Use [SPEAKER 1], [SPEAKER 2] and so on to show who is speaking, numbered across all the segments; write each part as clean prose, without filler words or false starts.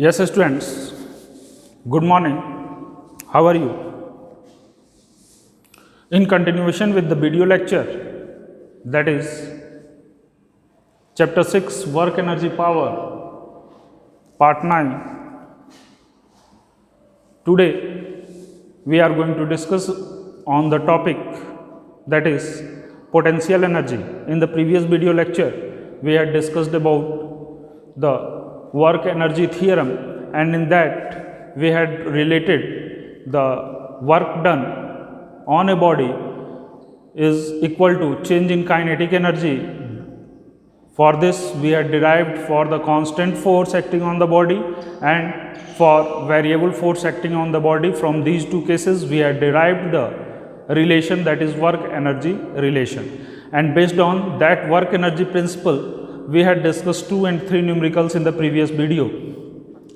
[SPEAKER 1] Yes, students, good morning. How are you? In continuation with the video lecture, that is Chapter 6 Work Energy Power, Part 9. Today we are going to discuss on the topic that is potential energy. In the previous video lecture, we had discussed about the work energy theorem, and in that we had related the work done on a body is equal to change in kinetic energy. For this we had derived for the constant force acting on the body and for variable force acting on the body. From these two cases we had derived the relation, that is work energy relation, and based on that work energy principle we had discussed 2 and 3 numericals in the previous video.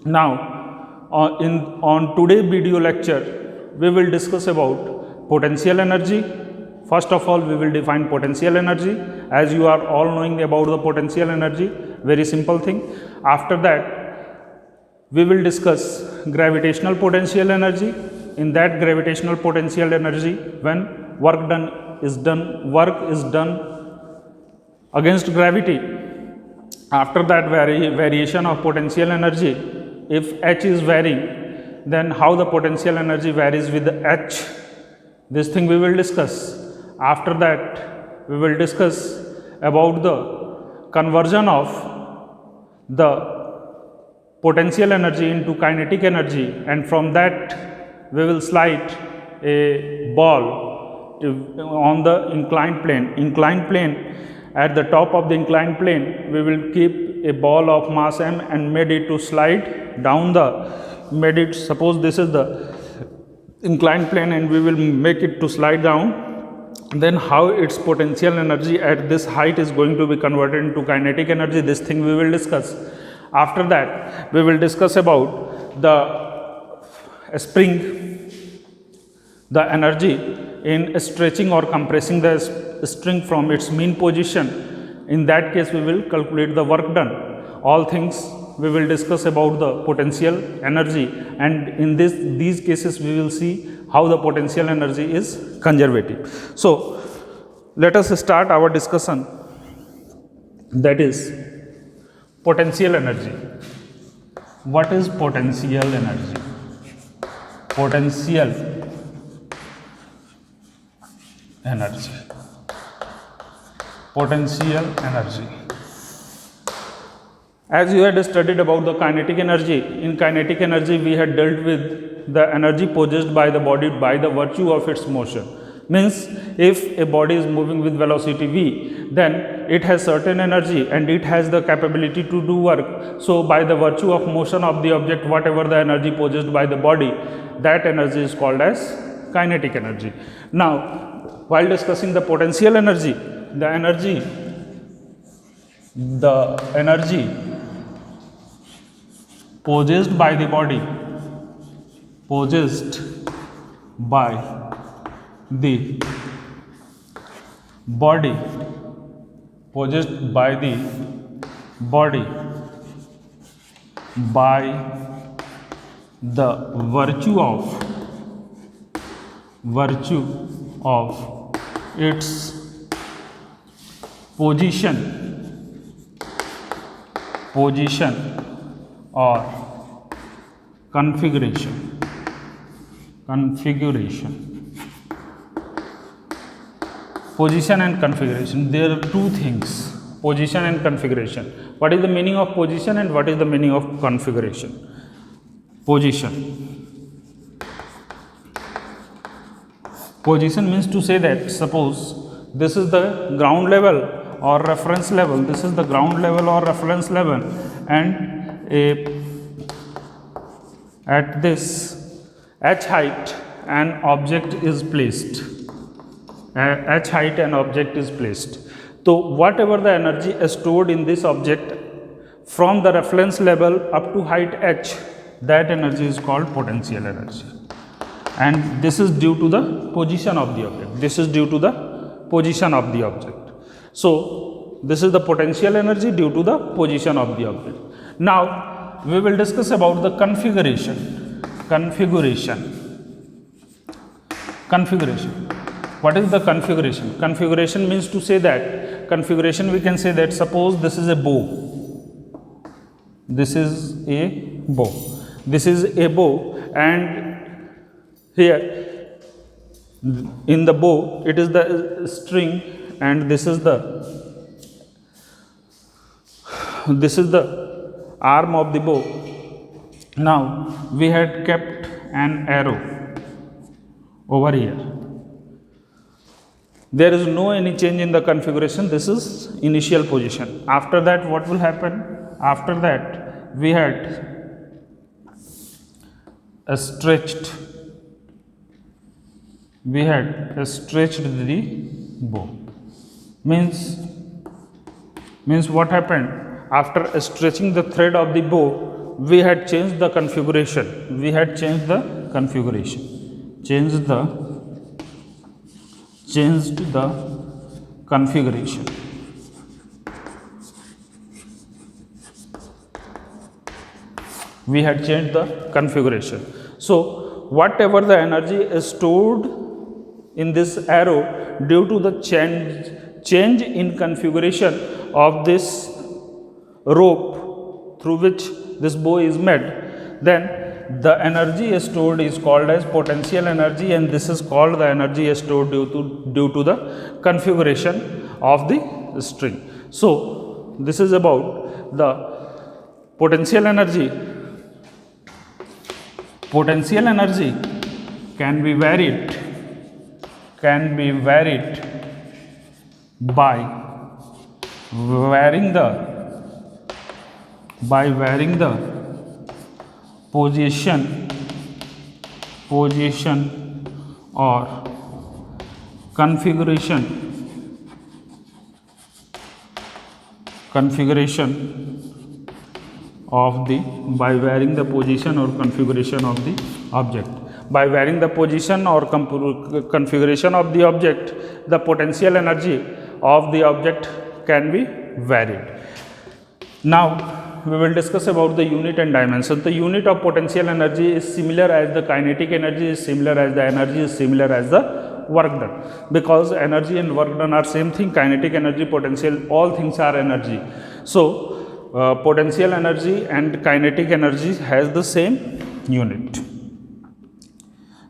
[SPEAKER 1] Now on today's video lecture we will discuss about potential energy. First of all, we will define potential energy, as you are all knowing about the potential energy, very simple thing. After that we will discuss gravitational potential energy. In that gravitational potential energy, when work is done against gravity. After that, variation of potential energy, if H is varying, then how the potential energy varies with H, this thing we will discuss. After that we will discuss about the conversion of the potential energy into kinetic energy, and from that we will slide a ball on the inclined plane. At the top of the inclined plane we will keep a ball of mass m and made it to slide down suppose this is the inclined plane and we will make it to slide down. Then how its potential energy at this height is going to be converted into kinetic energy, this thing we will discuss. After that we will discuss about the spring, the energy in stretching or compressing the string from its mean position. In that case we will calculate the work done. All things we will discuss about the potential energy, and in these cases we will see how the potential energy is conservative. So let us start our discussion, that is potential energy. What is potential energy? Potential energy. Potential energy. As you had studied about the kinetic energy, in kinetic energy we had dealt with the energy possessed by the body by the virtue of its motion. Means if a body is moving with velocity v, then it has certain energy and it has the capability to do work. So by the virtue of motion of the object, whatever the energy possessed by the body, that energy is called as kinetic energy. Now while discussing the potential energy, the energy possessed by the body, possessed by the body by the virtue of its position or configuration. Position and configuration, there are two things, position and configuration. What is the meaning of position and what is the meaning of configuration? Position means to say that suppose this is the ground level or reference level, this is the ground level or reference level, and at this h height an object is placed. So whatever the energy is stored in this object from the reference level up to height h, that energy is called potential energy, and this is due to the position of the object. So this is the potential energy due to the position of the object. Now we will discuss about the configuration. Configuration. What is the configuration? Configuration means to say that, configuration we can say that suppose this is a bow. This is a bow. This is a bow, and here in the bow it is the string, and this is the arm of the bow. Now we had kept an arrow over here. There is no any change in the configuration. This is initial position. After that, what will happen? After that, we had stretched the bow. Means what happened? After stretching the thread of the bow, we had changed the configuration. Changed the configuration. We had changed the configuration. So whatever the energy is stored in this arrow due to the change in configuration of this rope through which this bow is made, then the energy stored is called as potential energy, and this is called the energy stored due to the configuration of the string. So this is about the potential energy. Potential energy can be varied by varying the position or configuration of the varying the position or configuration of the object. By varying the position or configuration of the object, the potential energy of the object can be varied. Now we will discuss about the unit and dimension. The unit of potential energy is similar as the kinetic energy, is similar as the energy, is similar as the work done, because energy and work done are same thing. Kinetic energy, potential, all things are energy. So potential energy and kinetic energy has the same unit.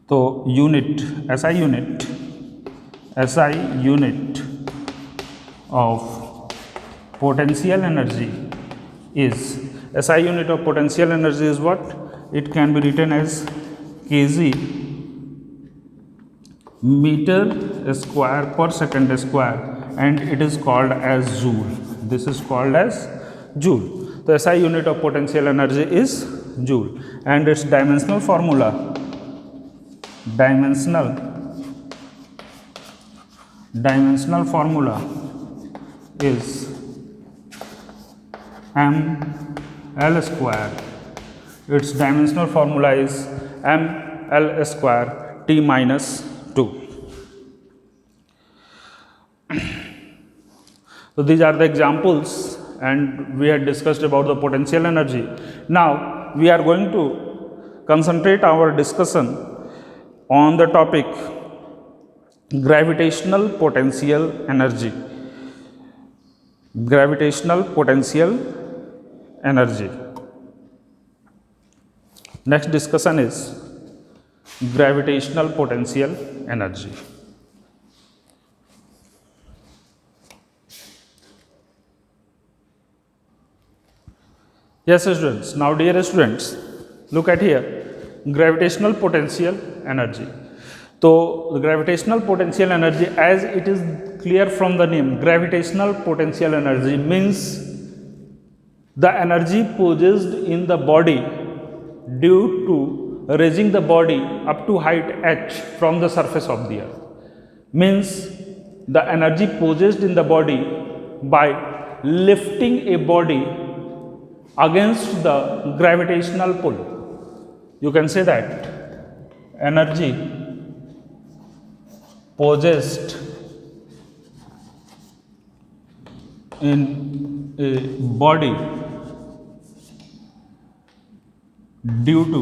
[SPEAKER 1] So SI unit of potential energy is, SI unit of potential energy is what? It can be written as kg meter square per second square, and it is called as joule. This is called as joule. The SI unit of potential energy is joule, and its dimensional formula is ml square. Its dimensional formula is ml square t minus 2. So these are the examples, and we had discussed about the potential energy. Now we are going to concentrate our discussion on the topic gravitational potential energy. Next discussion is gravitational potential energy. Yes, students. Now, dear students, look at here, gravitational potential energy. So, the gravitational potential energy, as it is clear from the name, gravitational potential energy means the energy possessed in the body due to raising the body up to height h from the surface of the earth. Means the energy possessed in the body by lifting a body against the gravitational pull. You can say that energy possessed in a body due to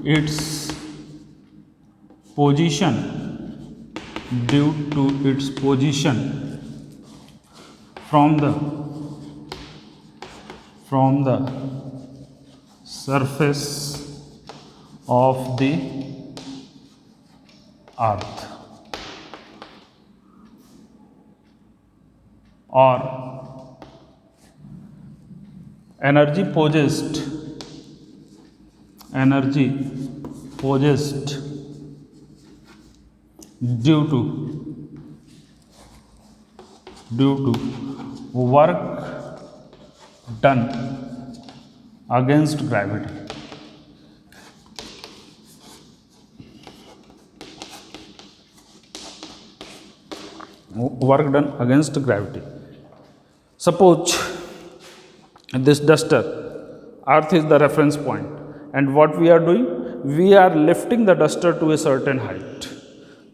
[SPEAKER 1] its position from the surface of the earth, or energy possessed due to work done against gravity. Work done against gravity. Suppose this duster, earth is the reference point, and what we are doing, we are lifting the duster to a certain height.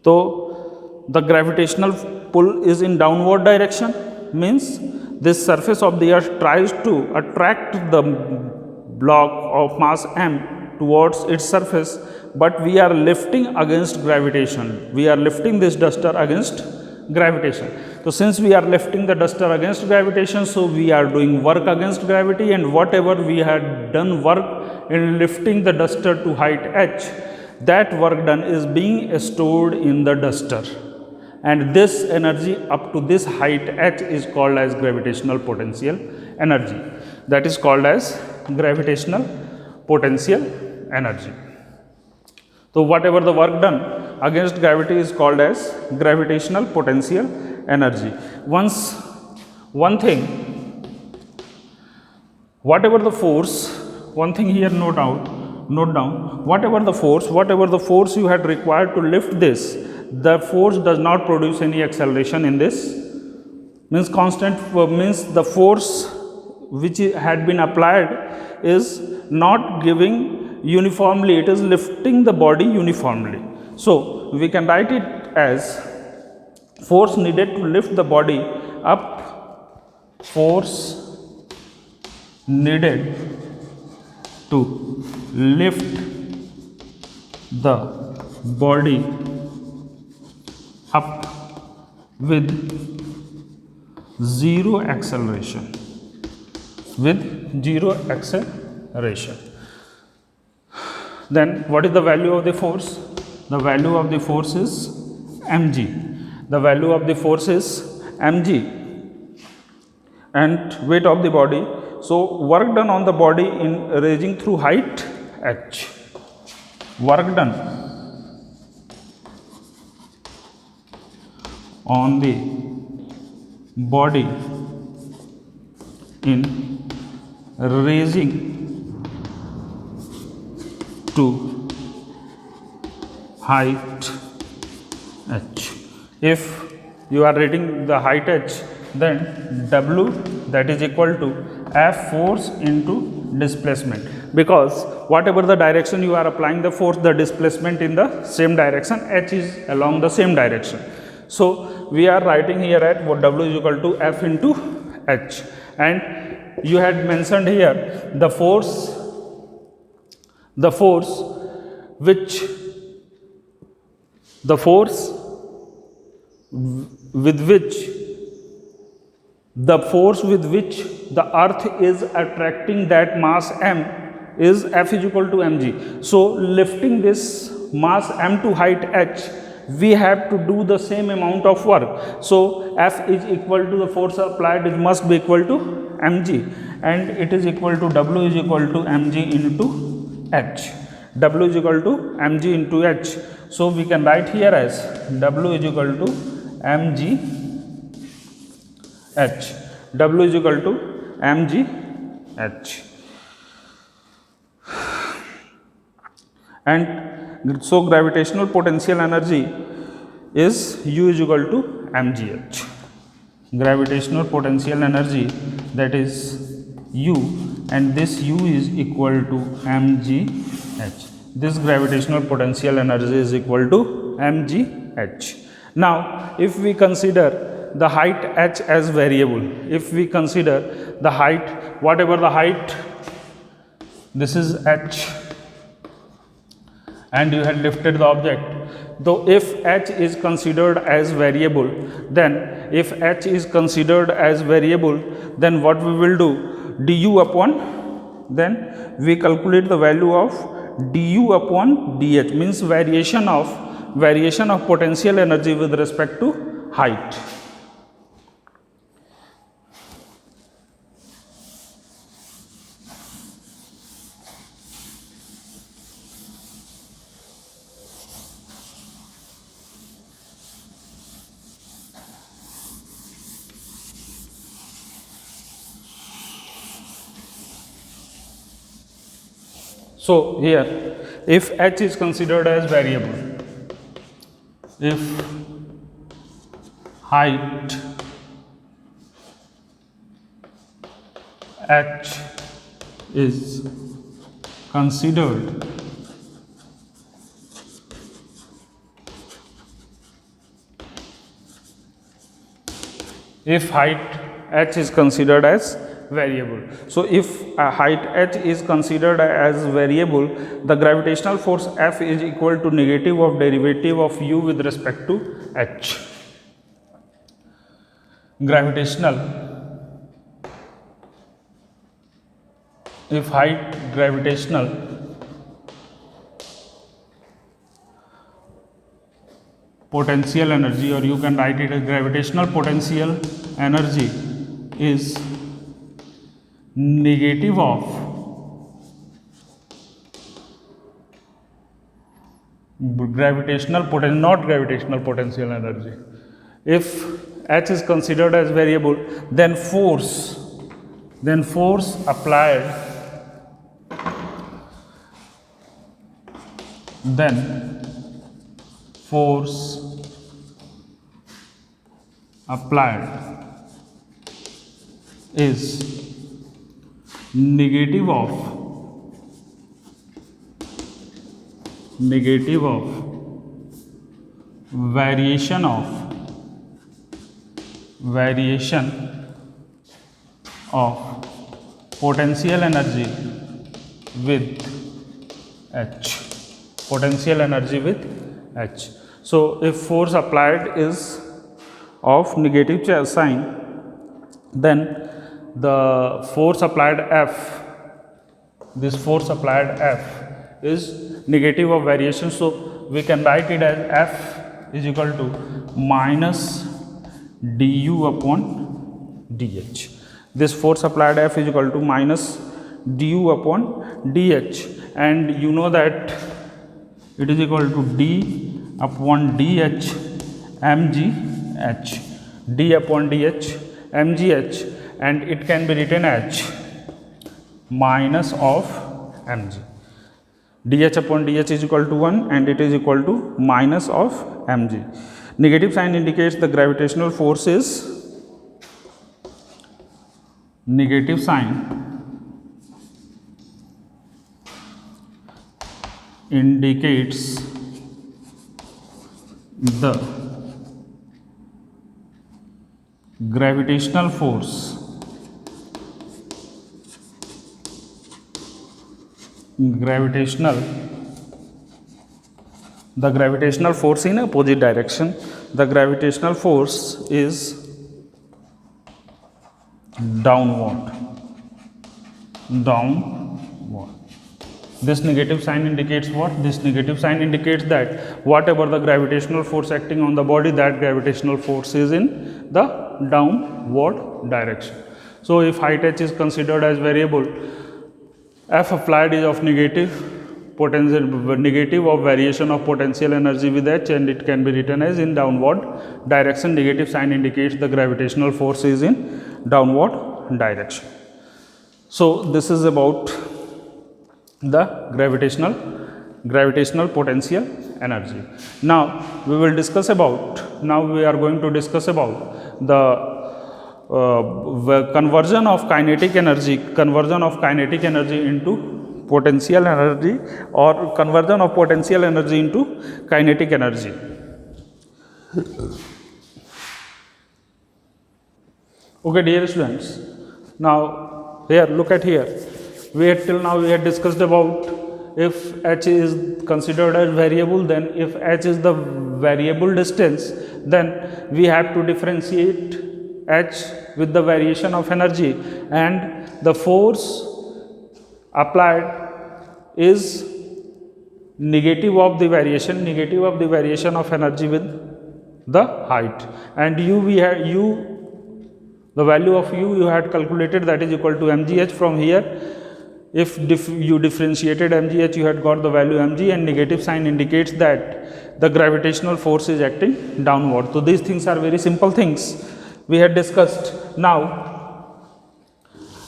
[SPEAKER 1] So the gravitational pull is in downward direction, means this surface of the earth tries to attract the block of mass m towards its surface, but we are lifting against gravitation. We are lifting this duster against gravitation. So since we are lifting the duster against gravitation, so we are doing work against gravity, and whatever we had done work in lifting the duster to height h, that work done is being stored in the duster, and this energy up to this height h is called as gravitational potential energy. That is called as gravitational potential energy. So whatever the work done against gravity is called as gravitational potential energy. One thing, whatever the force, one thing here note down, whatever the force you had required to lift this, the force does not produce any acceleration in this, means constant, means the force which had been applied is not giving uniformly, it is lifting the body uniformly. So we can write it as force needed to lift the body up, force needed to lift the body up with zero acceleration. Then what is the value of the force? The value of the force is mg. The value of the force is mg, and weight of the body. So work done on the body in raising through height h, work done on the body in raising to height h. If you are rating the height h, then W, that is equal to F force into displacement, because whatever the direction you are applying the force, the displacement in the same direction, h is along the same direction. So we are writing here at what W is equal to F into h, and you had mentioned here the force with which the earth is attracting that mass m is F is equal to mg. So lifting this mass m to height h, we have to do the same amount of work. So F is equal to the force applied, it must be equal to mg, and it is equal to W is equal to mg into h. W is equal to mg into h. So we can write here as W is equal to mg h. W is equal to mg h. And so gravitational potential energy is U is equal to mgh. Gravitational potential energy, that is U, and this U is equal to mgh. This gravitational potential energy is equal to mgh. Now if we consider the height h as variable. If we consider the height, whatever the height, this is h, and you had lifted the object. Though if h is considered as variable, then then what we will do, du upon, then we calculate the value of du upon dh, means variation of potential energy with respect to height. So here, if h is considered as variable, if height h is considered as variable. So if height h is considered as variable, the gravitational force F is equal to negative of derivative of u with respect to h. Gravitational, if height gravitational potential energy, or you can write it as gravitational potential energy, is negative of not gravitational potential energy. If h is considered as variable, then force applied is negative of variation of potential energy with h. So if force applied is of negative sign, then the force applied F, this force applied F is negative of variation. So we can write it as F is equal to minus du upon dh. This force applied F is equal to minus du upon dh, and you know that it is equal to d upon dh mgh, d upon dh mgh, and it can be written as minus of mg. dh upon dh is equal to 1, and it is equal to minus of mg. Negative sign indicates the gravitational force is negative sign indicates the gravitational force the gravitational force in opposite direction. The gravitational force is downward. This negative sign indicates what? This negative sign indicates that whatever the gravitational force acting on the body, that gravitational force is in the downward direction. So if height h is considered as variable, F applied is of negative of variation of potential energy with h, and it can be written as in downward direction. Negative sign indicates the gravitational force is in downward direction. So this is about the gravitational potential energy. Now we are going to discuss about the conversion of kinetic energy into potential energy, or conversion of potential energy into kinetic energy. Okay, dear students, now here look at here. Till now we had discussed about if h is considered as variable, then if h is the variable distance, then we have to differentiate h with the variation of energy, and the force applied is negative of the variation of energy with the height, and the value of you had calculated, that is equal to mgh. From here, if you differentiated mgh, you had got the value mg, and negative sign indicates that the gravitational force is acting downward. So these things are very simple things we had discussed. Now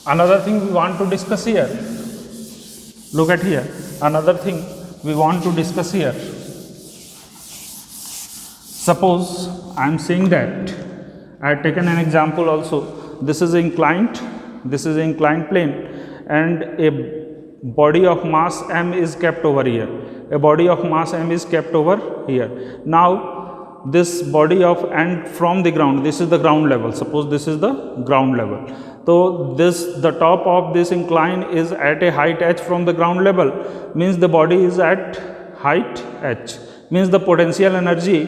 [SPEAKER 1] another thing we want to discuss here, look at here, another thing we want to discuss here. Suppose I am saying that I have taken an example also. This is inclined plane, and a body of mass m is kept over here. Now this body of, and from the ground, this is the ground level. Suppose this is the ground level. So the top of this incline is at a height h from the ground level, means the body is at height h, means the potential energy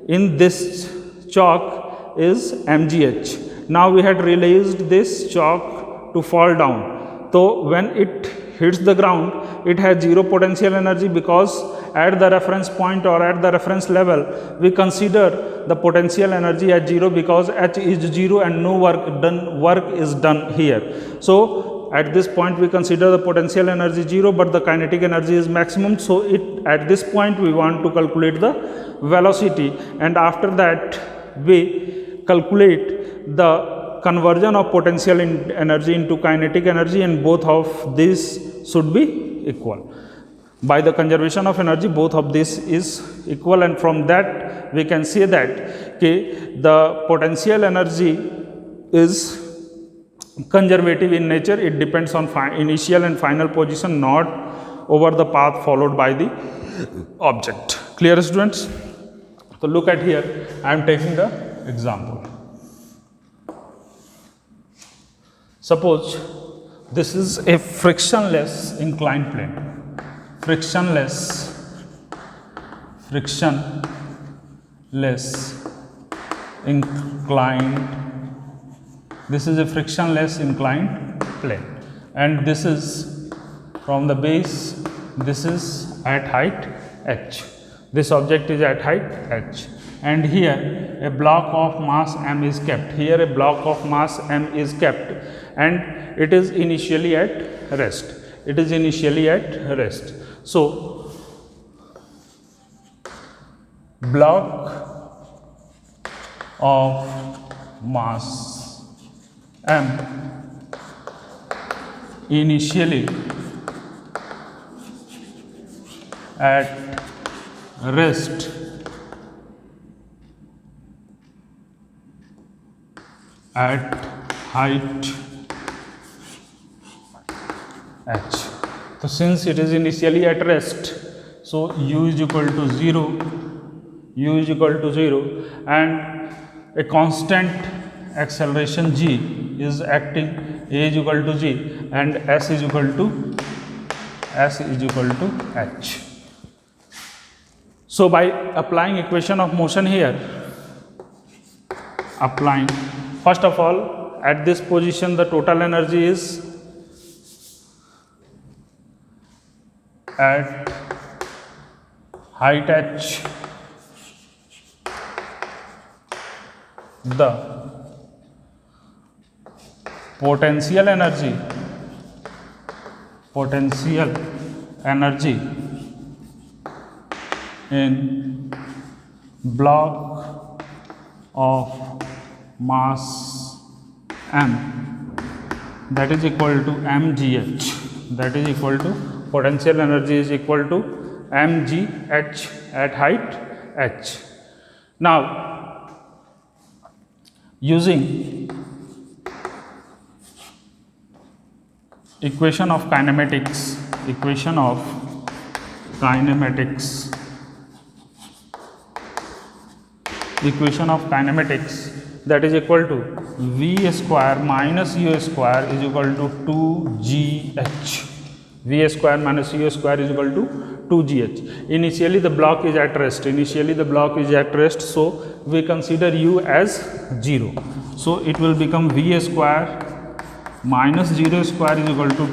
[SPEAKER 1] in this chalk is mgh. Now we had released this chalk to fall down. So when it hits the ground, it has zero potential energy, because at the reference point or at the reference level we consider the potential energy at zero, because h is zero and no work is done here. So at this point we consider the potential energy zero, but the kinetic energy is maximum. So at this point we want to calculate the velocity, and after that we calculate the conversion of potential energy into kinetic energy, and both of these should be equal. By the conservation of energy, both of this is equal, and from that we can say that the potential energy is conservative in nature. It depends on initial and final position, not over the path followed by the object. Clear, students? So look at here, I am taking the example. Suppose this is a frictionless inclined plane. Frictionless inclined. This is a frictionless inclined plane, and this is from the base. This is at height h. This object is at height h, and here a block of mass m is kept. Here a block of mass m is kept, and it is initially at rest. So block of mass m initially at rest at height h. So since it is initially at rest, so u is equal to 0, and a constant acceleration g is acting, a is equal to g, and s is equal to h. So by applying equation of motion here, first of all, at this position the total energy is at height h, the potential energy in block of mass m, that is equal to mgh. That is equal to, potential energy is equal to mgh at height h. Now using equation of kinematics, equation of kinematics, that is equal to v square minus u square is equal to 2gh. v square minus u square is equal to 2gh. Initially the block is at rest. So we consider u as 0. So it will become v square minus 0 square is equal to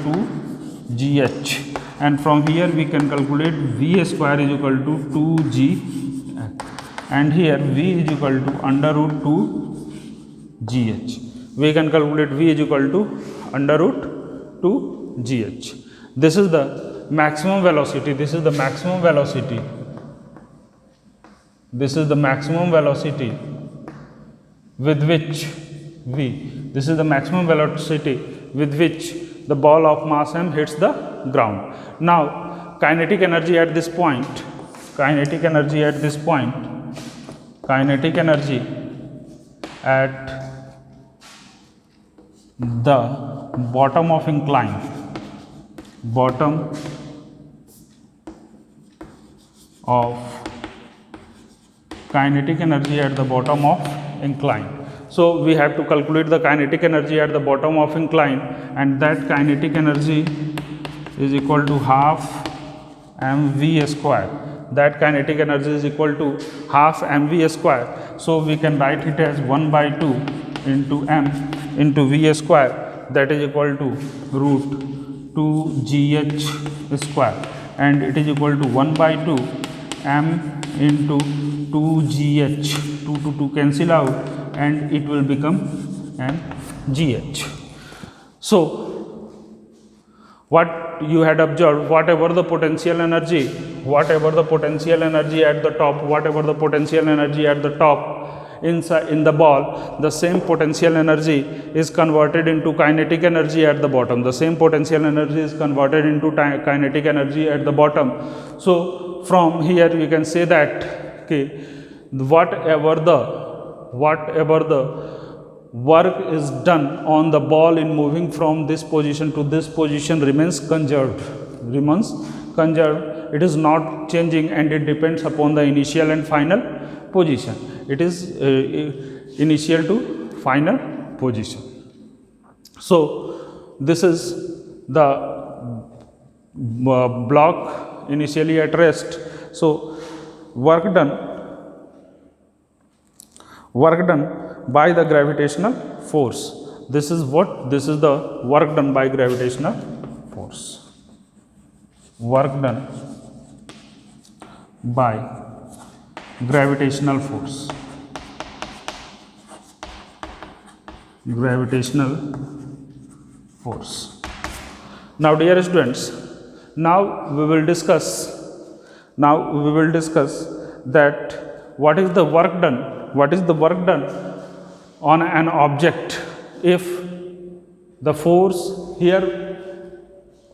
[SPEAKER 1] 2gh, and from here we can calculate v square is equal to 2gh, and here v is equal to under root 2gh. We can calculate v is equal to under root 2gh. This is the maximum velocity. This is the maximum velocity. This is the maximum velocity with which this is the maximum velocity with which the ball of mass m hits the ground. Now kinetic energy at this point, kinetic energy at the bottom of incline, bottom of kinetic energy at the bottom of incline. So we have to calculate the kinetic energy at the bottom of incline, and that kinetic energy is equal to half mv square. That kinetic energy is equal to half mv square. So we can write it as 1 by 2 into m into v square, that is equal to root 2gh square, and it is equal to 1 by 2 m into 2gh. 2 to 2 cancel out, and it will become mgh. So what you had observed, whatever the potential energy at the top, inside in the ball, the same potential energy is converted into kinetic energy at the bottom. So from here we can say that whatever the work is done on the ball in moving from this position to this position remains conserved. It is not changing, and it depends upon the initial and final position. It is initial to final position. So this is the block initially at rest. So work done by the gravitational force. This is the work done by gravitational force. Work done by gravitational force. Now dear students, now we will discuss that what is the work done on an object if the force here,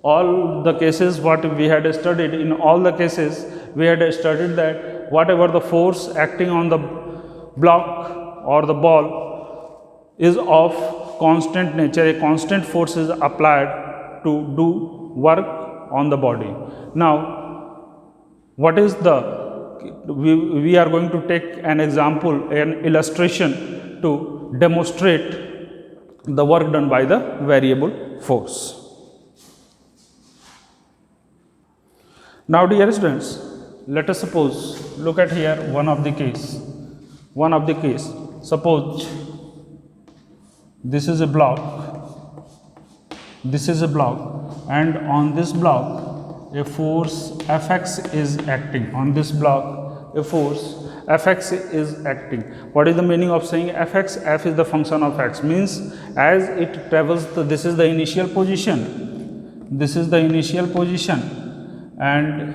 [SPEAKER 1] all the cases what we had studied, in all the cases we had studied that whatever the force acting on the block or the ball is of constant nature, a constant force is applied to do work on the body. Now what is we are going to take an example, an illustration to demonstrate the work done by the variable force. Now dear students, let us suppose, look at here one of the case. Suppose this is a block, and on this block a force Fx is acting. What is the meaning of saying Fx? F is the function of x, means as it travels, this is the initial position, and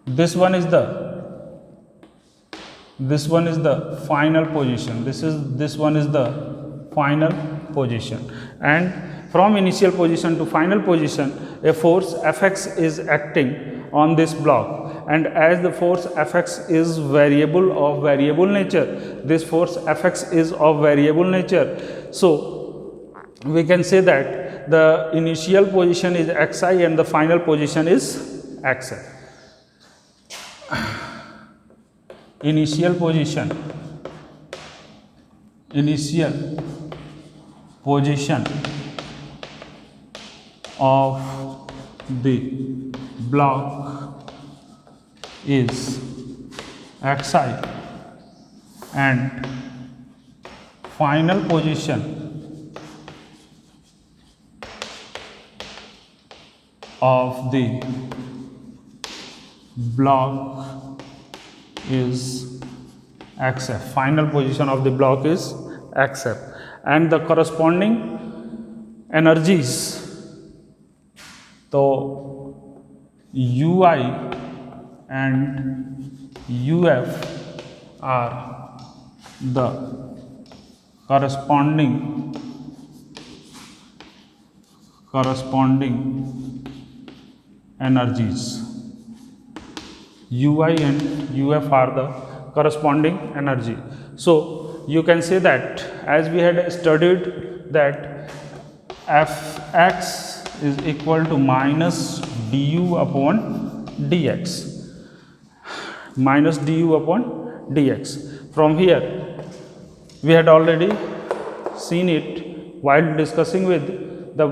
[SPEAKER 1] this one is the final position. This one is the final position, and from initial position to final position a force Fx is acting on this block, and as the force Fx is of variable nature, this force Fx is of variable nature. So we can say that the initial position is xi and the final position is xi. initial position of the block is xi and final position of the block is xf. Final position of the block is xf, and the corresponding energies, so ui and uf are the corresponding energies. ui and uf are the corresponding energy. So you can say that, as we had studied, that fx is equal to minus du upon dx, minus du upon dx. From here we had already seen it while discussing with the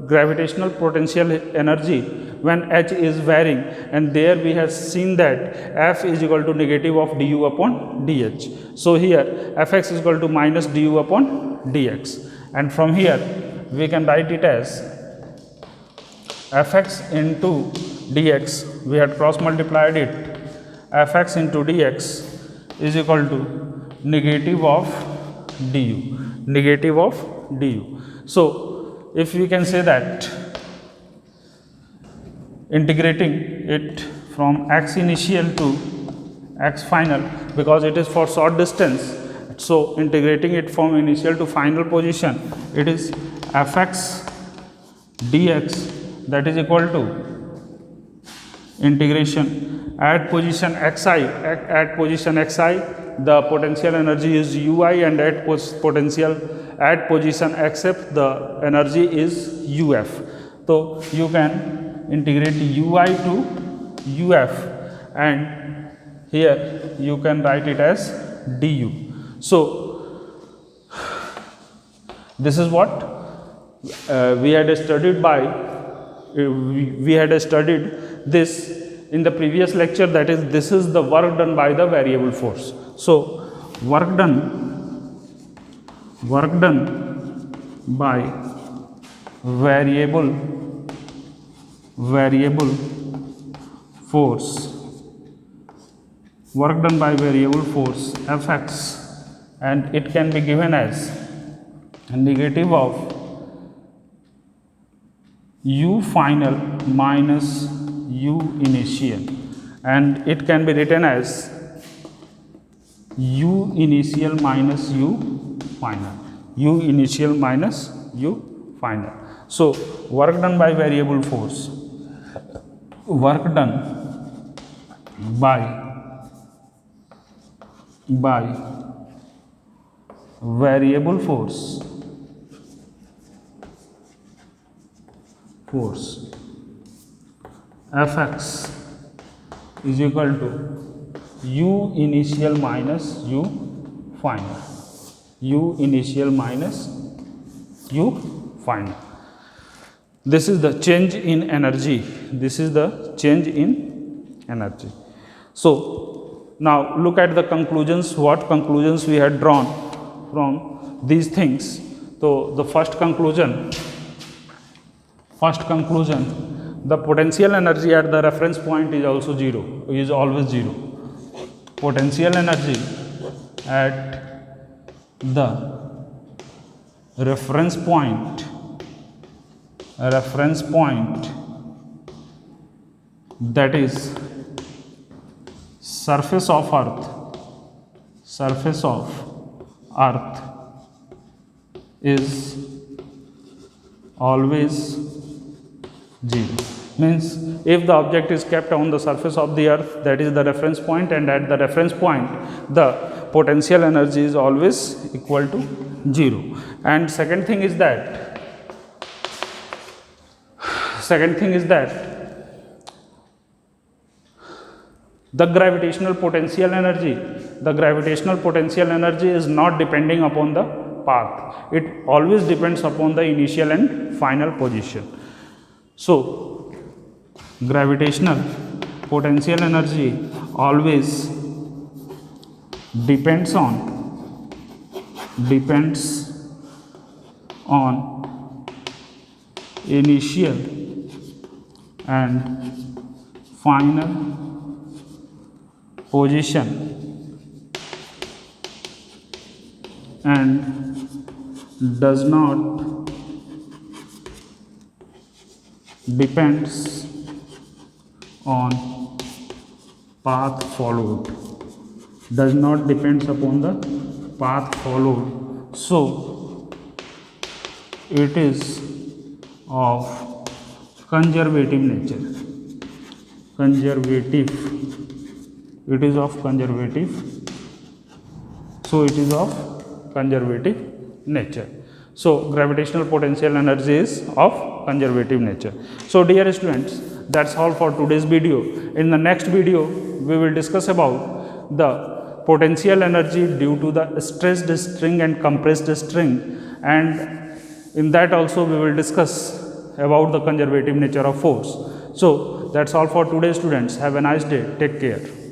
[SPEAKER 1] gravitational potential energy when h is varying, and there we have seen that f is equal to negative of du upon dh. So here fx is equal to minus du upon dx, and from here we can write it as fx into dx, we had cross multiplied it, fx into dx is equal to negative of du. So if we can say that, integrating it from x initial to x final, because it is for short distance, so integrating it from initial to final position, it is fx dx, that is equal to integration at position xi, the potential energy is ui, and at position xf the energy is uf. So you can integrate ui to uf, and here you can write it as du. So this is what we had studied this in the previous lecture, that is, this is the work done by the variable force. So work done by variable force, fx, and it can be given as negative of u final minus u initial, and it can be written as u initial minus u final. So work done by variable force, variable force fx is equal to u initial minus u final, This is the change in energy, So now look at the conclusions, what conclusions we had drawn from these things. So the first conclusion, the potential energy at the reference point is always zero. Potential energy at the reference point that is surface of earth is always 0. Means if the object is kept on the surface of the earth, that is the reference point, and at the reference point the potential energy is always equal to 0. And second thing is that the gravitational potential energy the gravitational potential energy is not depending upon the path. It always depends upon the initial and final position. So, gravitational potential energy always depends on initial and final position and does not depends on path followed, does not depends upon the path followed. So it is of conservative nature. It is of conservative. So it is of conservative nature. So gravitational potential energy is of conservative nature. So dear students, that's all for today's video. In the next video, we will discuss about the potential energy due to the stressed string and compressed string, and in that also we will discuss about the conservative nature of force. So that's all for today, students. Have a nice day. Take care.